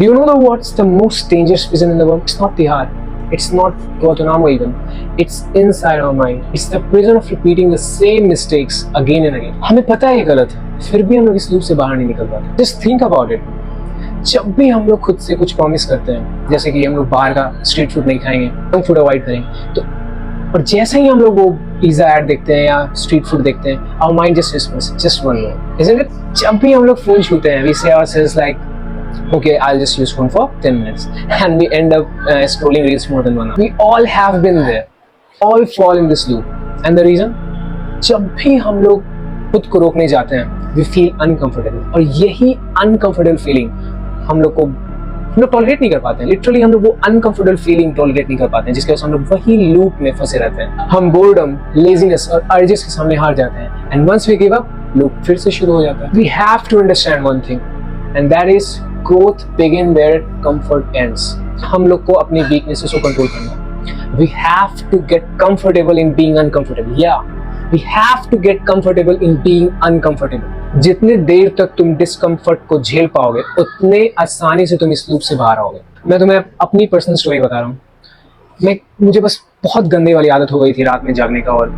Do you know what's the most dangerous prison in the world? It's not Tihar. It's not Guantanamo even. It's inside our mind. It's the prison of repeating the same mistakes again and again. हमें पता है ये गलत है, फिर भी हम लोग इस लूप से बाहर नहीं निकल पाते. Just think about it. जब भी हम लोग खुद से कुछ प्रॉमिस करते हैं, जैसे कि हम लोग बाहर का स्ट्रीट फूड नहीं खाएंगे, जंक फूड अवॉइड करेंगे, तो और जैसे ही हम लोग वो पिज्जा ऐड देखते हैं या स्ट्रीट फूड देखते हैं, our mind just whispers, just one more, isn't it? जब भी हम लोग फोन छूते हैं, we say ourselves like, okay, I'll just use phone for 10 minutes, and we end up scrolling reels more than 1 hour. We all have been there, all fall in this loop, and the reason? जब भी हम लोग खुद को रोकने जाते हैं, we feel uncomfortable, और यही uncomfortable feeling हम लोग टॉलरेट नहीं कर पाते हैं. लिटरली हम लोग वो अनकंफर्टेबल फीलिंग टॉलरेट नहीं कर पाते हैं, जिसकी वजह से हम लोग वही लूप में फंसे रहते हैं. हम बोर्डम, लेजीनेस और अर्जेस के सामने हार जाते हैं, and once we give up, loop फिर से शुरू हो जाता है. We have to understand one thing, and that is growth begin where comfort ends. हम लोग को अपनी weaknesses को कंट्रोल करना है. We have to get comfortable in being uncomfortable. Yeah, we have to get comfortable in being uncomfortable. जितने देर तक तुम डिस्कम्फर्ट को झेल पाओगे, उतने आसानी से तुम इस लूप से बाहर आओगे. मैं तुम्हें अपनी पर्सनल स्टोरी बता रहा हूँ. मुझे बस बहुत गंदे वाली आदत हो गई थी रात में जागने का और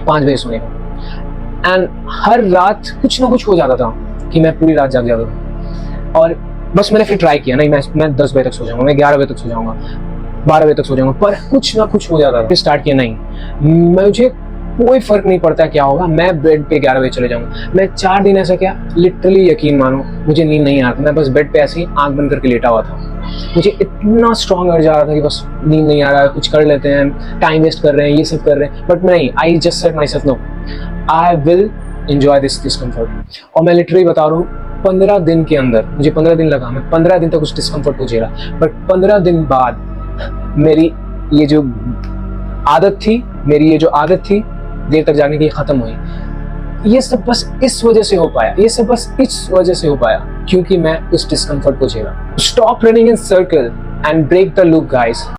5 बजे सोने का, एंड हर रात कुछ ना कुछ हो जाता था कि मैं पूरी रात जाग जाता था. और बस मैंने फिर ट्राई किया, नहीं मैं 10 बजे तक सो जाऊंगा, मैं 11 बजे तक सो जाऊंगा, 12 बजे तक सो जाऊंगा, पर कुछ ना कुछ हो जाता था. फिर स्टार्ट किया, नहीं मुझे कोई फर्क नहीं पड़ता क्या होगा, मैं बेड पे 11 बजे चले जाऊंगा. मैं 4 दिन ऐसा क्या, लिटरली यकीन मानो मुझे नींद नहीं आता. मैं बस बेड पे ऐसे ही आंख बंद करके लेटा हुआ था. मुझे इतना स्ट्रॉन्ग अर्ज आ रहा था कि बस नींद नहीं आ रहा है, कुछ कर लेते हैं, टाइम वेस्ट कर रहे हैं, ये सब कर रहे हैं, बट नहीं, I just said myself, no, I will enjoy this discomfort. और मैं लिटरली बता रहा हूँ, 15 दिन के अंदर, मुझे 15 दिन लगा, मैं 15 दिन तक उस डिस्कम्फर्ट को झेला, बट 15 दिन बाद मेरी ये जो आदत थी देर तक जागने की, खत्म हुई. ये सब बस इस वजह से हो पाया, क्योंकि मैं उस डिस्कम्फर्ट को झेला. Stop running in circle and break the loop guys.